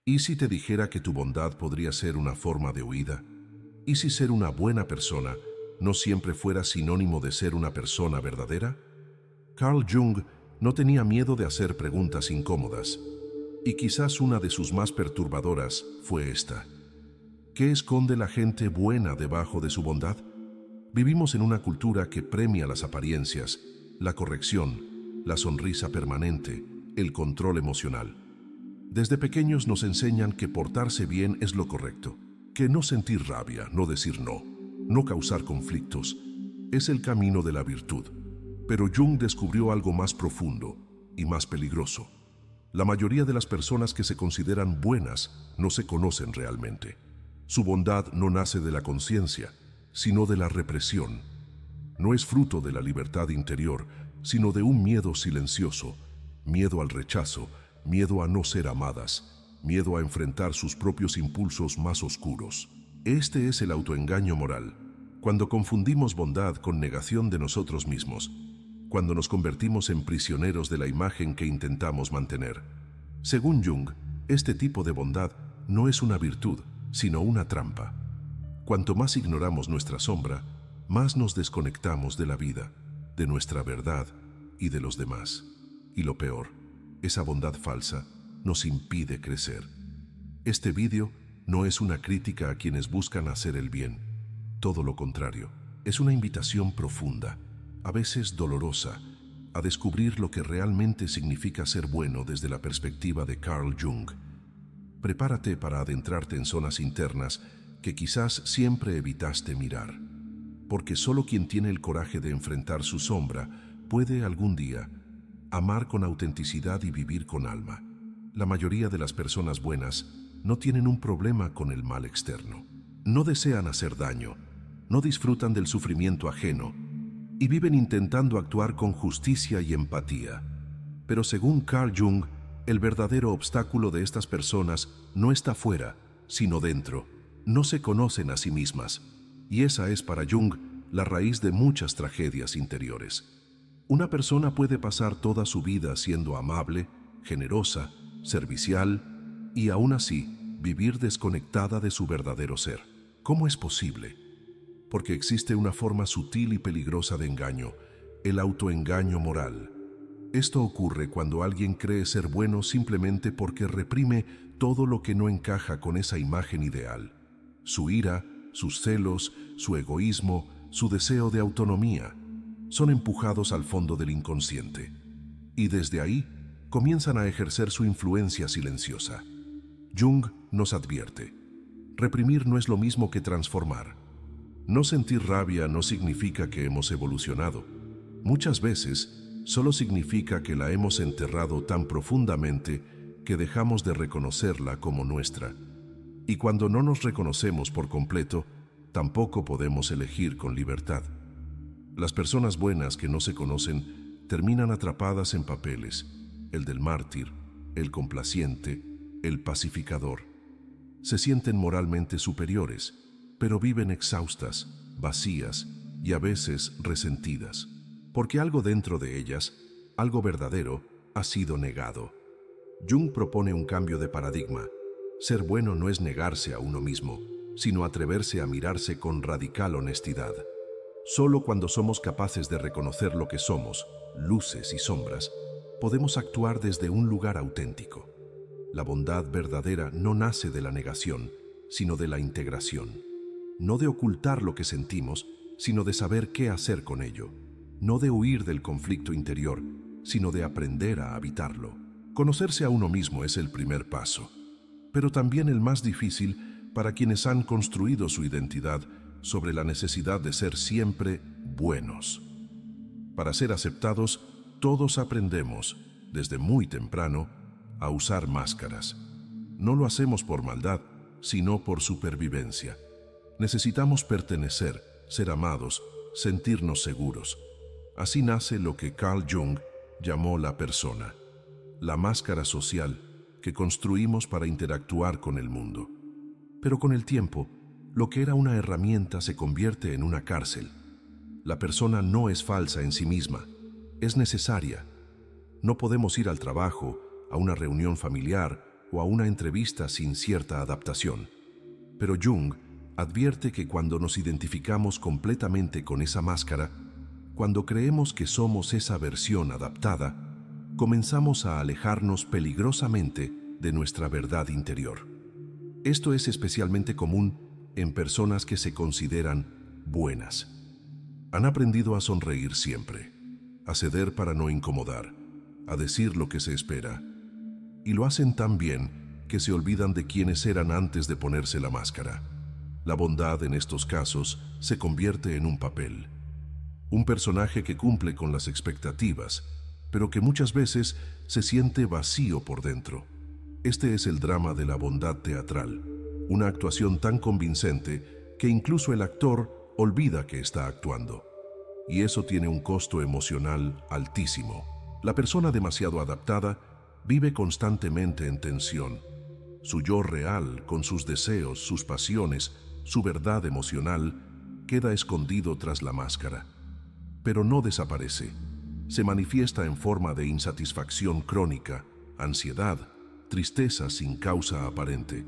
¿Y si te dijera que tu bondad podría ser una forma de huida? ¿Y si ser una buena persona no siempre fuera sinónimo de ser una persona verdadera? Carl Jung no tenía miedo de hacer preguntas incómodas, y quizás una de sus más perturbadoras fue esta: ¿qué esconde la gente buena debajo de su bondad? Vivimos en una cultura que premia las apariencias, la corrección, la sonrisa permanente, el control emocional. Desde pequeños nos enseñan que portarse bien es lo correcto, que no sentir rabia, no decir no, no causar conflictos, es el camino de la virtud. Pero Jung descubrió algo más profundo y más peligroso. La mayoría de las personas que se consideran buenas no se conocen realmente. Su bondad no nace de la conciencia, sino de la represión. No es fruto de la libertad interior, sino de un miedo silencioso, miedo al rechazo, miedo a no ser amadas, miedo a enfrentar sus propios impulsos más oscuros. Este es el autoengaño moral, cuando confundimos bondad con negación de nosotros mismos, cuando nos convertimos en prisioneros de la imagen que intentamos mantener. Según Jung, este tipo de bondad no es una virtud, sino una trampa. Cuanto más ignoramos nuestra sombra, más nos desconectamos de la vida, de nuestra verdad y de los demás. Y lo peor, esa bondad falsa nos impide crecer. Este vídeo no es una crítica a quienes buscan hacer el bien. Todo lo contrario, es una invitación profunda, a veces dolorosa, a descubrir lo que realmente significa ser bueno desde la perspectiva de Carl Jung. Prepárate para adentrarte en zonas internas que quizás siempre evitaste mirar, porque solo quien tiene el coraje de enfrentar su sombra puede algún día amar con autenticidad y vivir con alma. La mayoría de las personas buenas no tienen un problema con el mal externo. No desean hacer daño, no disfrutan del sufrimiento ajeno y viven intentando actuar con justicia y empatía. Pero según Carl Jung, el verdadero obstáculo de estas personas no está fuera, sino dentro. No se conocen a sí mismas, y esa es para Jung la raíz de muchas tragedias interiores. Una persona puede pasar toda su vida siendo amable, generosa, servicial, y aún así vivir desconectada de su verdadero ser. ¿Cómo es posible? Porque existe una forma sutil y peligrosa de engaño, el autoengaño moral. Esto ocurre cuando alguien cree ser bueno simplemente porque reprime todo lo que no encaja con esa imagen ideal. Su ira, sus celos, su egoísmo, su deseo de autonomía, son empujados al fondo del inconsciente. Y desde ahí comienzan a ejercer su influencia silenciosa. Jung nos advierte: reprimir no es lo mismo que transformar. No sentir rabia no significa que hemos evolucionado. Muchas veces solo significa que la hemos enterrado tan profundamente que dejamos de reconocerla como nuestra. Y cuando no nos reconocemos por completo, tampoco podemos elegir con libertad. Las personas buenas que no se conocen terminan atrapadas en papeles: el del mártir, el complaciente, el pacificador. Se sienten moralmente superiores, pero viven exhaustas, vacías y a veces resentidas, porque algo dentro de ellas, algo verdadero, ha sido negado. Jung propone un cambio de paradigma. Ser bueno no es negarse a uno mismo, sino atreverse a mirarse con radical honestidad. Solo cuando somos capaces de reconocer lo que somos, luces y sombras, podemos actuar desde un lugar auténtico. La bondad verdadera no nace de la negación, sino de la integración. No de ocultar lo que sentimos, sino de saber qué hacer con ello. No de huir del conflicto interior, sino de aprender a habitarlo. Conocerse a uno mismo es el primer paso, pero también el más difícil para quienes han construido su identidad sobre la necesidad de ser siempre buenos. Para ser aceptados, todos aprendemos, desde muy temprano, a usar máscaras. No lo hacemos por maldad, sino por supervivencia. Necesitamos pertenecer, ser amados, sentirnos seguros. Así nace lo que Carl Jung llamó la persona, la máscara social que construimos para interactuar con el mundo. Pero con el tiempo, lo que era una herramienta se convierte en una cárcel. La persona no es falsa en sí misma, es necesaria. No podemos ir al trabajo, a una reunión familiar o a una entrevista sin cierta adaptación. Pero Jung advierte que cuando nos identificamos completamente con esa máscara, cuando creemos que somos esa versión adaptada, comenzamos a alejarnos peligrosamente de nuestra verdad interior. Esto es especialmente común en personas que se consideran buenas. Han aprendido a sonreír siempre, a ceder para no incomodar, a decir lo que se espera. Y lo hacen tan bien que se olvidan de quiénes eran antes de ponerse la máscara. La bondad en estos casos se convierte en un papel. Un personaje que cumple con las expectativas, pero que muchas veces se siente vacío por dentro. Este es el drama de la bondad teatral, una actuación tan convincente que incluso el actor olvida que está actuando. Y eso tiene un costo emocional altísimo. La persona demasiado adaptada vive constantemente en tensión. Su yo real, con sus deseos, sus pasiones, su verdad emocional, queda escondido tras la máscara. Pero no desaparece. Se manifiesta en forma de insatisfacción crónica, ansiedad, tristeza sin causa aparente.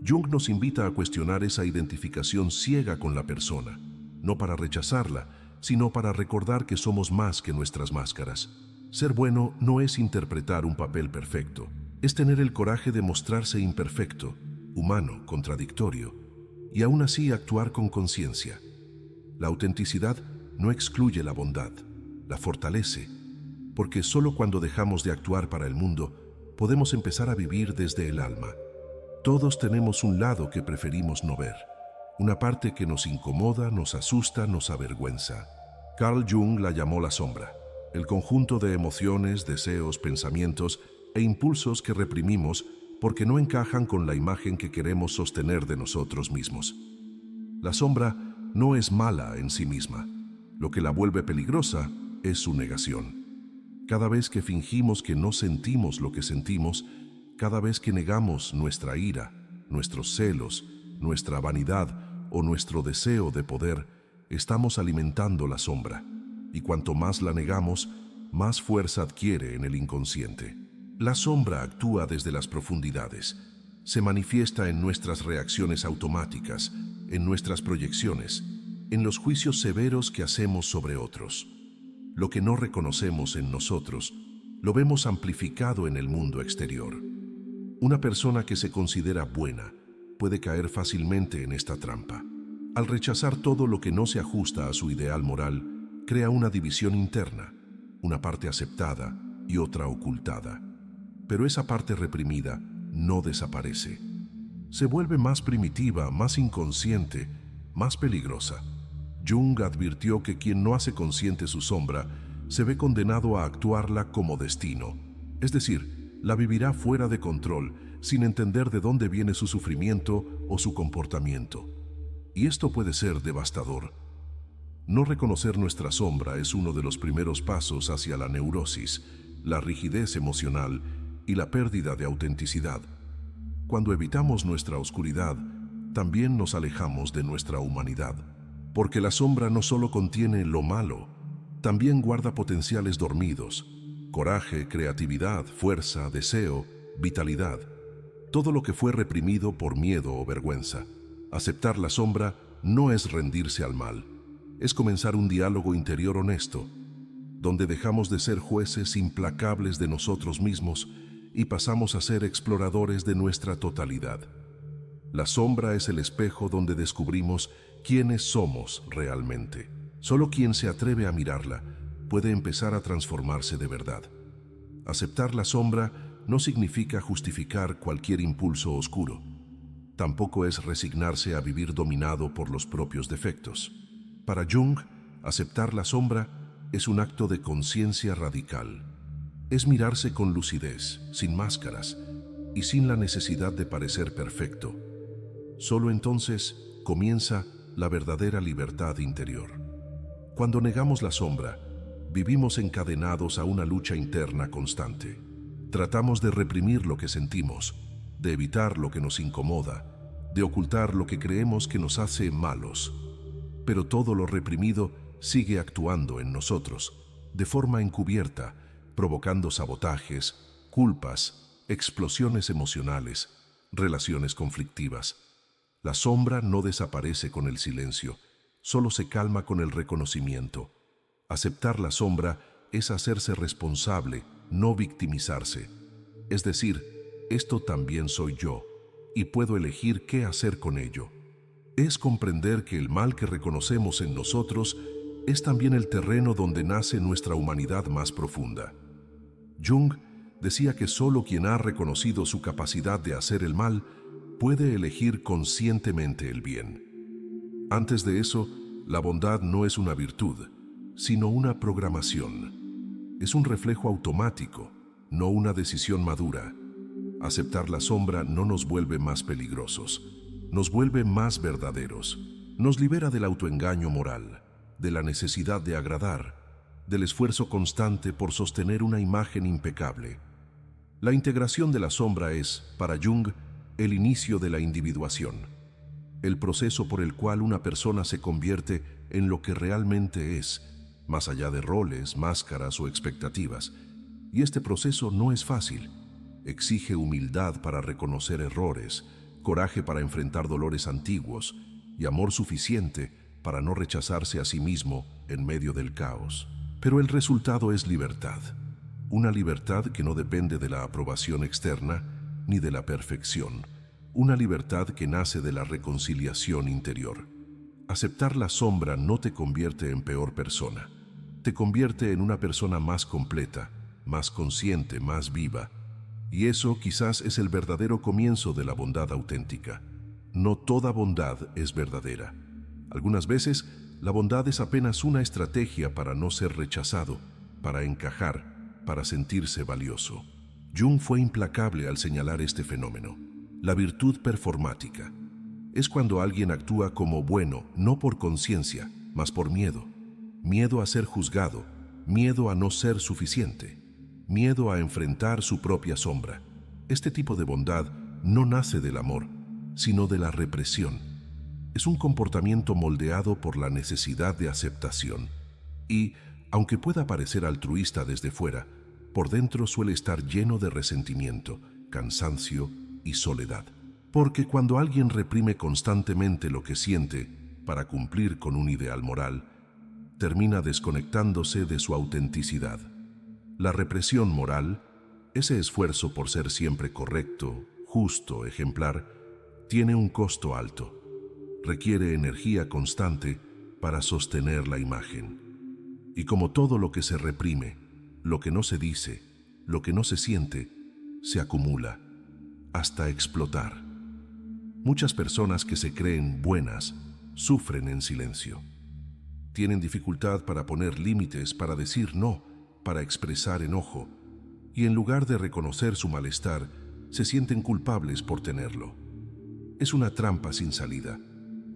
Jung nos invita a cuestionar esa identificación ciega con la persona, no para rechazarla, sino para recordar que somos más que nuestras máscaras. Ser bueno no es interpretar un papel perfecto, es tener el coraje de mostrarse imperfecto, humano, contradictorio, y aún así actuar con conciencia. La autenticidad no excluye la bondad, la fortalece, porque solo cuando dejamos de actuar para el mundo podemos empezar a vivir desde el alma. Todos tenemos un lado que preferimos no ver, una parte que nos incomoda, nos asusta, nos avergüenza. Carl Jung la llamó la sombra, el conjunto de emociones, deseos, pensamientos e impulsos que reprimimos porque no encajan con la imagen que queremos sostener de nosotros mismos. La sombra no es mala en sí misma. Lo que la vuelve peligrosa es su negación. Cada vez que fingimos que no sentimos lo que sentimos, cada vez que negamos nuestra ira, nuestros celos, nuestra vanidad o nuestro deseo de poder, estamos alimentando la sombra. Y cuanto más la negamos, más fuerza adquiere en el inconsciente. La sombra actúa desde las profundidades. Se manifiesta en nuestras reacciones automáticas, en nuestras proyecciones, en los juicios severos que hacemos sobre otros. Lo que no reconocemos en nosotros, lo vemos amplificado en el mundo exterior. Una persona que se considera buena puede caer fácilmente en esta trampa. Al rechazar todo lo que no se ajusta a su ideal moral, crea una división interna, una parte aceptada y otra ocultada. Pero esa parte reprimida no desaparece. Se vuelve más primitiva, más inconsciente, más peligrosa. Jung advirtió que quien no hace consciente su sombra se ve condenado a actuarla como destino, es decir, la vivirá fuera de control, sin entender de dónde viene su sufrimiento o su comportamiento. Y esto puede ser devastador. No reconocer nuestra sombra es uno de los primeros pasos hacia la neurosis, la rigidez emocional y la pérdida de autenticidad. Cuando evitamos nuestra oscuridad, también nos alejamos de nuestra humanidad. Porque la sombra no solo contiene lo malo, también guarda potenciales dormidos, coraje, creatividad, fuerza, deseo, vitalidad. Todo lo que fue reprimido por miedo o vergüenza. Aceptar la sombra no es rendirse al mal, es comenzar un diálogo interior honesto, donde dejamos de ser jueces implacables de nosotros mismos y pasamos a ser exploradores de nuestra totalidad. La sombra es el espejo donde descubrimos quiénes somos realmente. Solo quien se atreve a mirarla puede empezar a transformarse de verdad. Aceptar la sombra no significa justificar cualquier impulso oscuro. Tampoco es resignarse a vivir dominado por los propios defectos. Para Jung, aceptar la sombra es un acto de conciencia radical. Es mirarse con lucidez, sin máscaras y sin la necesidad de parecer perfecto. Solo entonces comienza la verdadera libertad interior. Cuando negamos la sombra, vivimos encadenados a una lucha interna constante. Tratamos de reprimir lo que sentimos, de evitar lo que nos incomoda, de ocultar lo que creemos que nos hace malos. Pero todo lo reprimido sigue actuando en nosotros, de forma encubierta, provocando sabotajes, culpas explosiones emocionales, relaciones conflictivas. La sombra no desaparece con el silencio, solo se calma con el reconocimiento. Aceptar la sombra es hacerse responsable, no victimizarse. Es decir, esto también soy yo, y puedo elegir qué hacer con ello. Es comprender que el mal que reconocemos en nosotros es también el terreno donde nace nuestra humanidad más profunda. Jung decía que solo quien ha reconocido su capacidad de hacer el mal puede elegir conscientemente el bien. Antes de eso, la bondad no es una virtud, sino una programación. Es un reflejo automático, no una decisión madura. Aceptar la sombra no nos vuelve más peligrosos, nos vuelve más verdaderos. Nos libera del autoengaño moral, de la necesidad de agradar, del esfuerzo constante por sostener una imagen impecable. La integración de la sombra es, para Jung, el inicio de la individuación, el proceso por el cual una persona se convierte en lo que realmente es, más allá de roles, máscaras o expectativas. Y este proceso no es fácil. Exige humildad para reconocer errores, coraje para enfrentar dolores antiguos y amor suficiente para no rechazarse a sí mismo en medio del caos. Pero el resultado es libertad. Una libertad que no depende de la aprobación externa ni de la perfección. Una libertad que nace de la reconciliación interior. Aceptar la sombra no te convierte en peor persona. Te convierte en una persona más completa, más consciente, más viva. Y eso quizás es el verdadero comienzo de la bondad auténtica. No toda bondad es verdadera. Algunas veces, la bondad es apenas una estrategia para no ser rechazado, para encajar, para sentirse valioso. Jung fue implacable al señalar este fenómeno. La virtud performática es cuando alguien actúa como bueno, no por conciencia, mas por miedo. Miedo a ser juzgado, miedo a no ser suficiente, miedo a enfrentar su propia sombra. Este tipo de bondad no nace del amor, sino de la represión. Es un comportamiento moldeado por la necesidad de aceptación. Y, aunque pueda parecer altruista desde fuera, por dentro suele estar lleno de resentimiento, cansancio y soledad. Porque cuando alguien reprime constantemente lo que siente para cumplir con un ideal moral, termina desconectándose de su autenticidad. La represión moral, ese esfuerzo por ser siempre correcto, justo, ejemplar, tiene un costo alto. Requiere energía constante para sostener la imagen. Y como todo lo que se reprime, lo que no se dice, lo que no se siente, se acumula hasta explotar. Muchas personas que se creen buenas sufren en silencio. Tienen dificultad para poner límites, para decir no, para expresar enojo, y en lugar de reconocer su malestar, se sienten culpables por tenerlo. Es una trampa sin salida.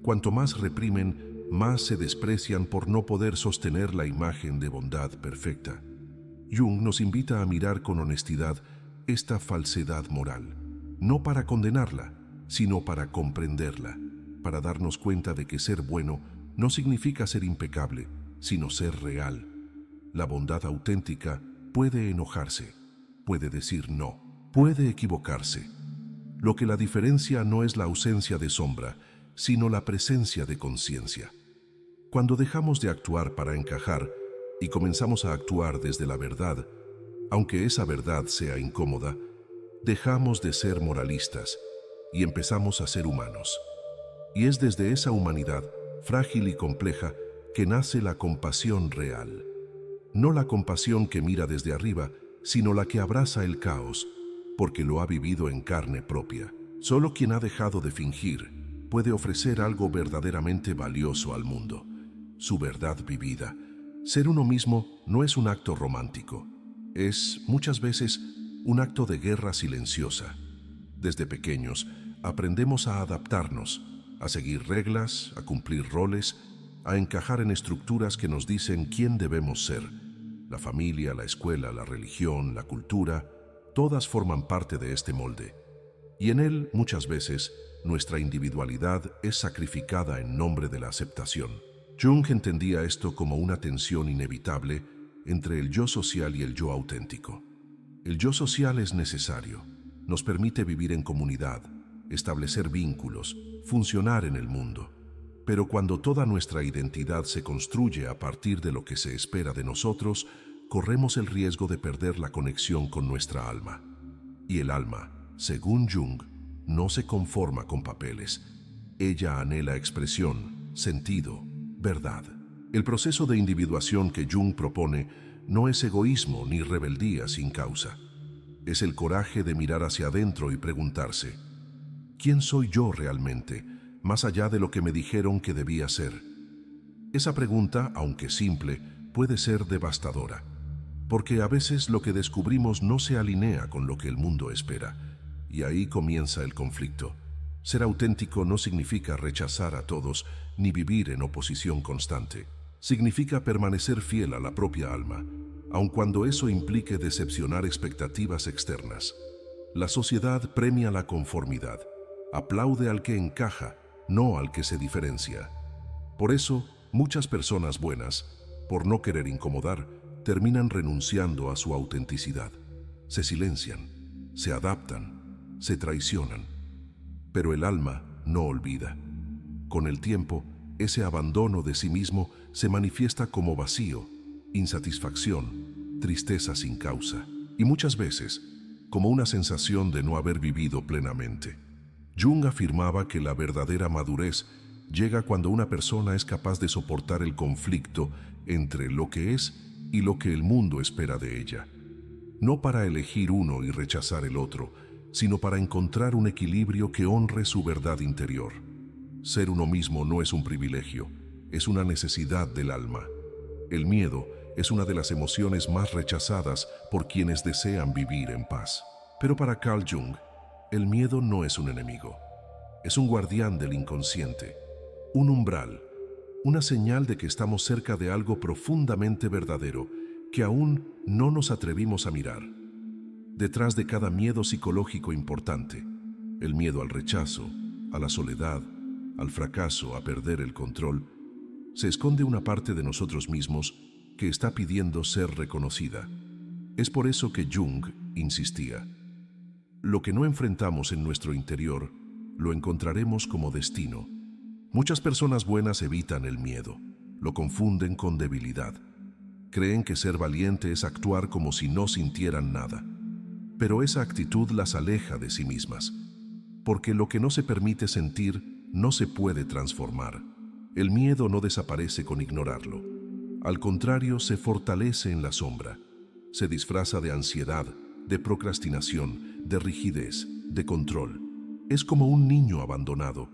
Cuanto más reprimen, más se desprecian por no poder sostener la imagen de bondad perfecta. Jung nos invita a mirar con honestidad esta falsedad moral, no para condenarla, sino para comprenderla, para darnos cuenta de que ser bueno no significa ser impecable, sino ser real. La bondad auténtica puede enojarse, puede decir no, puede equivocarse. Lo que la diferencia no es la ausencia de sombra, sino la presencia de conciencia. Cuando dejamos de actuar para encajar y comenzamos a actuar desde la verdad, aunque esa verdad sea incómoda, dejamos de ser moralistas y empezamos a ser humanos. Y es desde esa humanidad, frágil y compleja, que nace la compasión real. No la compasión que mira desde arriba, sino la que abraza el caos, porque lo ha vivido en carne propia. Solo quien ha dejado de fingir puede ofrecer algo verdaderamente valioso al mundo, su verdad vivida. Ser uno mismo no es un acto romántico, es muchas veces un acto de guerra silenciosa. Desde pequeños aprendemos a adaptarnos, a seguir reglas, a cumplir roles, a encajar en estructuras que nos dicen quién debemos ser. La familia, la escuela, la religión, la cultura, todas forman parte de este molde. Y en él, muchas veces, nuestra individualidad es sacrificada en nombre de la aceptación. Jung entendía esto como una tensión inevitable entre el yo social y el yo auténtico. El yo social es necesario, nos permite vivir en comunidad, establecer vínculos, funcionar en el mundo. Pero cuando toda nuestra identidad se construye a partir de lo que se espera de nosotros, corremos el riesgo de perder la conexión con nuestra alma. Y el alma, según Jung, no se conforma con papeles. Ella anhela expresión, sentido, verdad. El proceso de individuación que Jung propone no es egoísmo ni rebeldía sin causa. Es el coraje de mirar hacia adentro y preguntarse: ¿quién soy yo realmente, más allá de lo que me dijeron que debía ser? Esa pregunta, aunque simple, puede ser devastadora, porque a veces lo que descubrimos no se alinea con lo que el mundo espera, y ahí comienza el conflicto. Ser auténtico no significa rechazar a todos ni vivir en oposición constante. Significa permanecer fiel a la propia alma, aun cuando eso implique decepcionar expectativas externas. La sociedad premia la conformidad, aplaude al que encaja, no al que se diferencia. Por eso, muchas personas buenas, por no querer incomodar, terminan renunciando a su autenticidad. Se silencian, se adaptan, se traicionan. Pero el alma no olvida. Con el tiempo, ese abandono de sí mismo se manifiesta como vacío, insatisfacción, tristeza sin causa, y muchas veces como una sensación de no haber vivido plenamente. Jung afirmaba que la verdadera madurez llega cuando una persona es capaz de soportar el conflicto entre lo que es y lo que el mundo espera de ella. No para elegir uno y rechazar el otro, sino para encontrar un equilibrio que honre su verdad interior. Ser uno mismo no es un privilegio, es una necesidad del alma. El miedo es una de las emociones más rechazadas por quienes desean vivir en paz. Pero para Carl Jung, el miedo no es un enemigo. Es un guardián del inconsciente, un umbral, una señal de que estamos cerca de algo profundamente verdadero que aún no nos atrevimos a mirar. Detrás de cada miedo psicológico importante, el miedo al rechazo, a la soledad, al fracaso, a perder el control, se esconde una parte de nosotros mismos que está pidiendo ser reconocida. Es por eso que Jung insistía: lo que no enfrentamos en nuestro interior, lo encontraremos como destino. Muchas personas buenas evitan el miedo, lo confunden con debilidad. Creen que ser valiente es actuar como si no sintieran nada. Pero esa actitud las aleja de sí mismas, porque lo que no se permite sentir no se puede transformar. El miedo no desaparece con ignorarlo. Al contrario, se fortalece en la sombra. Se disfraza de ansiedad, de procrastinación, de rigidez, de control. Es como un niño abandonado.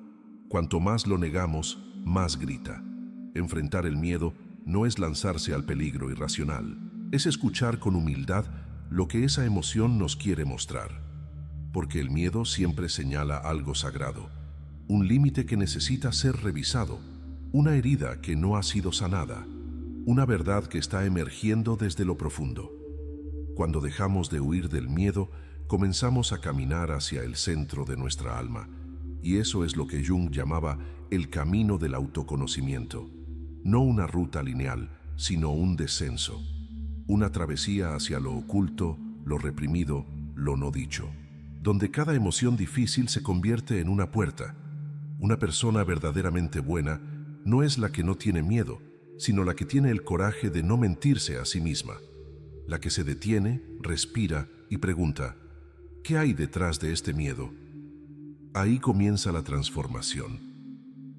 Cuanto más lo negamos, más grita. Enfrentar el miedo no es lanzarse al peligro irracional. Es escuchar con humildad lo que esa emoción nos quiere mostrar. Porque el miedo siempre señala algo sagrado, un límite que necesita ser revisado, una herida que no ha sido sanada, una verdad que está emergiendo desde lo profundo. Cuando dejamos de huir del miedo, comenzamos a caminar hacia el centro de nuestra alma, y eso es lo que Jung llamaba el camino del autoconocimiento. No una ruta lineal, sino un descenso, una travesía hacia lo oculto, lo reprimido, lo no dicho, donde cada emoción difícil se convierte en una puerta. Una persona verdaderamente buena no es la que no tiene miedo, sino la que tiene el coraje de no mentirse a sí misma, la que se detiene, respira y pregunta: ¿qué hay detrás de este miedo? Ahí comienza la transformación,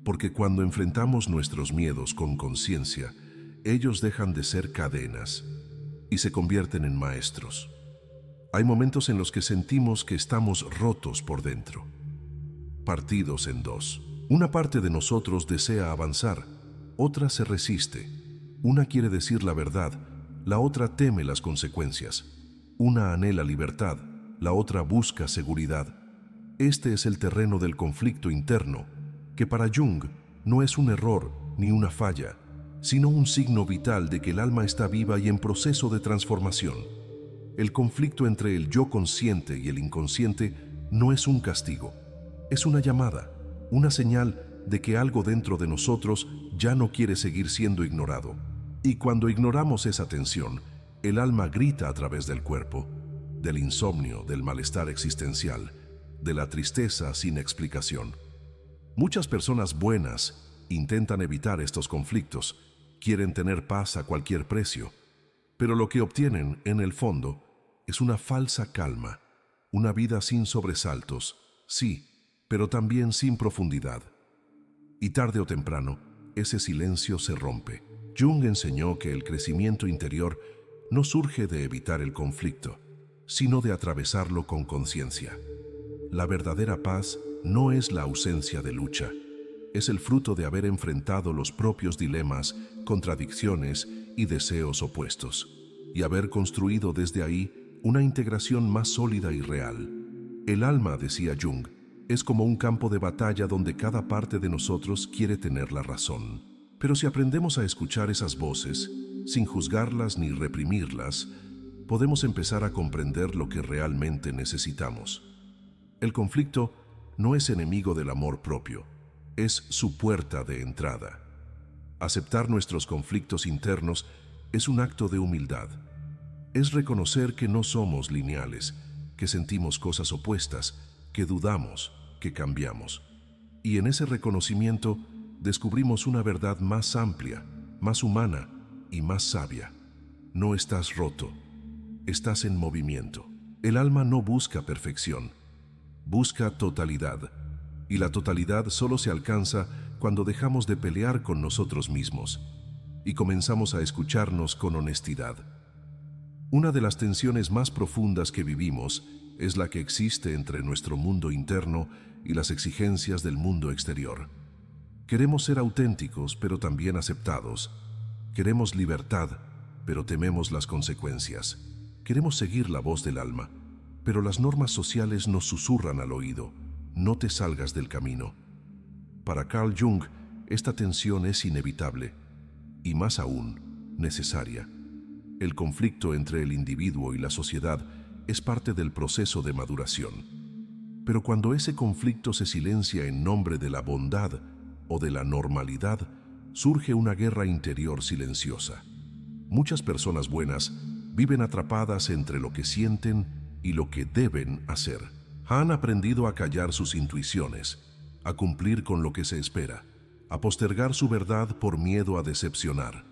porque cuando enfrentamos nuestros miedos con conciencia, ellos dejan de ser cadenas y se convierten en maestros. Hay momentos en los que sentimos que estamos rotos por dentro, partidos en dos. Una parte de nosotros desea avanzar, otra se resiste. Una quiere decir la verdad, la otra teme las consecuencias. Una anhela libertad, la otra busca seguridad. Este es el terreno del conflicto interno, que para Jung no es un error ni una falla, sino un signo vital de que el alma está viva y en proceso de transformación. El conflicto entre el yo consciente y el inconsciente no es un castigo, es una llamada, una señal de que algo dentro de nosotros ya no quiere seguir siendo ignorado. Y cuando ignoramos esa tensión, el alma grita a través del cuerpo: del insomnio, del malestar existencial, de la tristeza sin explicación. Muchas personas buenas intentan evitar estos conflictos, quieren tener paz a cualquier precio, pero lo que obtienen, en el fondo, es una falsa calma, una vida sin sobresaltos, sí, pero también sin profundidad. Y tarde o temprano, ese silencio se rompe. Jung enseñó que el crecimiento interior no surge de evitar el conflicto, sino de atravesarlo con conciencia. La verdadera paz no es la ausencia de lucha, es el fruto de haber enfrentado los propios dilemas, contradicciones y deseos opuestos, y haber construido desde ahí una integración más sólida y real. El alma, decía Jung, es como un campo de batalla donde cada parte de nosotros quiere tener la razón. Pero si aprendemos a escuchar esas voces, sin juzgarlas ni reprimirlas, podemos empezar a comprender lo que realmente necesitamos. El conflicto no es enemigo del amor propio, es su puerta de entrada. Aceptar nuestros conflictos internos es un acto de humildad. Es reconocer que no somos lineales, que sentimos cosas opuestas, que dudamos, que cambiamos. Y en ese reconocimiento descubrimos una verdad más amplia, más humana y más sabia. No estás roto, estás en movimiento. El alma no busca perfección, busca totalidad. Y la totalidad solo se alcanza cuando dejamos de pelear con nosotros mismos y comenzamos a escucharnos con honestidad. Una de las tensiones más profundas que vivimos es la que existe entre nuestro mundo interno y las exigencias del mundo exterior. Queremos ser auténticos, pero también aceptados. Queremos libertad, pero tememos las consecuencias. Queremos seguir la voz del alma, pero las normas sociales nos susurran al oído: no te salgas del camino. Para Carl Jung, esta tensión es inevitable y, más aún, necesaria. El conflicto entre el individuo y la sociedad es parte del proceso de maduración. Pero cuando ese conflicto se silencia en nombre de la bondad o de la normalidad, surge una guerra interior silenciosa. Muchas personas buenas viven atrapadas entre lo que sienten y lo que deben hacer. Han aprendido a callar sus intuiciones, a cumplir con lo que se espera, a postergar su verdad por miedo a decepcionar.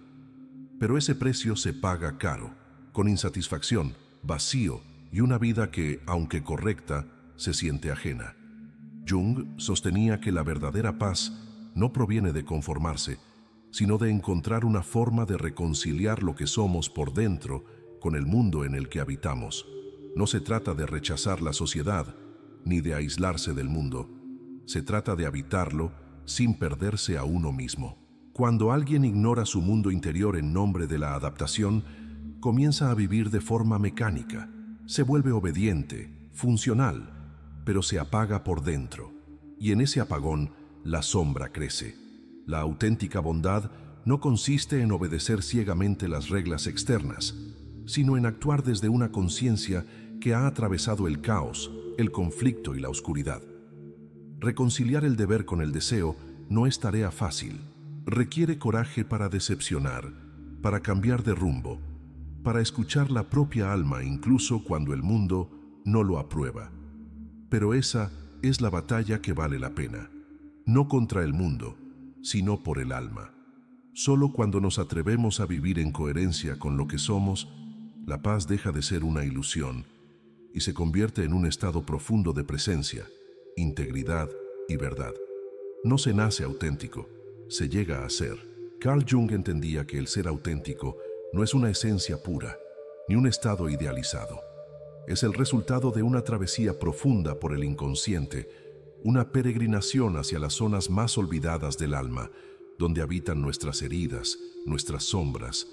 Pero ese precio se paga caro, con insatisfacción, vacío y una vida que, aunque correcta, se siente ajena. Jung sostenía que la verdadera paz no proviene de conformarse, sino de encontrar una forma de reconciliar lo que somos por dentro con el mundo en el que habitamos. No se trata de rechazar la sociedad, ni de aislarse del mundo. Se trata de habitarlo sin perderse a uno mismo. Cuando alguien ignora su mundo interior en nombre de la adaptación, comienza a vivir de forma mecánica. Se vuelve obediente, funcional, pero se apaga por dentro. Y en ese apagón, la sombra crece. La auténtica bondad no consiste en obedecer ciegamente las reglas externas, sino en actuar desde una conciencia que ha atravesado el caos, el conflicto y la oscuridad. Reconciliar el deber con el deseo no es tarea fácil. Requiere coraje para decepcionar, para cambiar de rumbo, para escuchar la propia alma incluso cuando el mundo no lo aprueba. Pero esa es la batalla que vale la pena, no contra el mundo, sino por el alma. Solo cuando nos atrevemos a vivir en coherencia con lo que somos, la paz deja de ser una ilusión y se convierte en un estado profundo de presencia, integridad y verdad. No se nace auténtico, se llega a ser. Carl Jung entendía que el ser auténtico no es una esencia pura, ni un estado idealizado. Es el resultado de una travesía profunda por el inconsciente, una peregrinación hacia las zonas más olvidadas del alma, donde habitan nuestras heridas, nuestras sombras,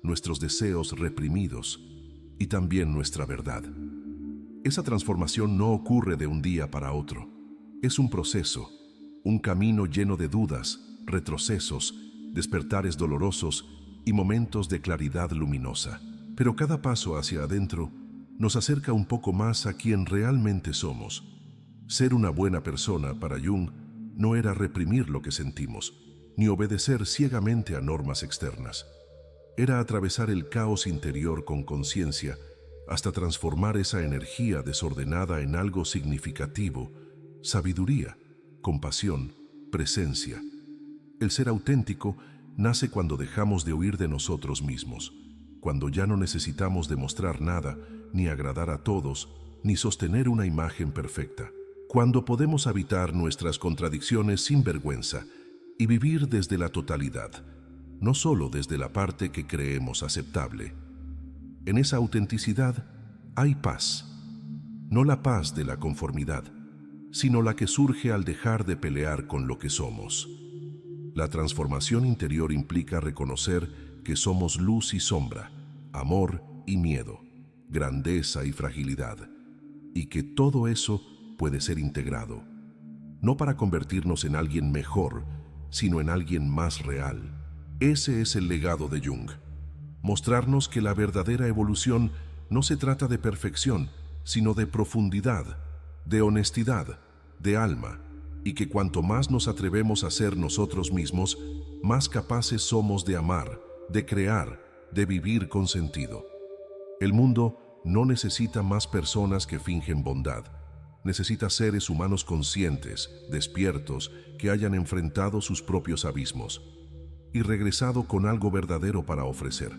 nuestros deseos reprimidos y también nuestra verdad. Esa transformación no ocurre de un día para otro. Es un proceso, un camino lleno de dudas, retrocesos, despertares dolorosos y momentos de claridad luminosa. Pero cada paso hacia adentro nos acerca un poco más a quien realmente somos. Ser una buena persona para Jung no era reprimir lo que sentimos, ni obedecer ciegamente a normas externas. Era atravesar el caos interior con conciencia hasta transformar esa energía desordenada en algo significativo, sabiduría, compasión, presencia. El ser auténtico nace cuando dejamos de huir de nosotros mismos, cuando ya no necesitamos demostrar nada, ni agradar a todos, ni sostener una imagen perfecta. Cuando podemos habitar nuestras contradicciones sin vergüenza y vivir desde la totalidad, no solo desde la parte que creemos aceptable. En esa autenticidad hay paz, no la paz de la conformidad, sino la que surge al dejar de pelear con lo que somos. La transformación interior implica reconocer que somos luz y sombra, amor y miedo, grandeza y fragilidad, y que todo eso puede ser integrado, no para convertirnos en alguien mejor, sino en alguien más real. Ese es el legado de Jung, mostrarnos que la verdadera evolución no se trata de perfección, sino de profundidad, de honestidad, de alma, y que cuanto más nos atrevemos a ser nosotros mismos, más capaces somos de amar, de crear, de vivir con sentido. El mundo no necesita más personas que fingen bondad. Necesita seres humanos conscientes, despiertos, que hayan enfrentado sus propios abismos y regresado con algo verdadero para ofrecer.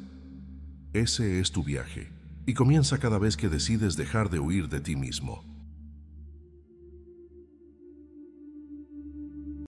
Ese es tu viaje, y comienza cada vez que decides dejar de huir de ti mismo.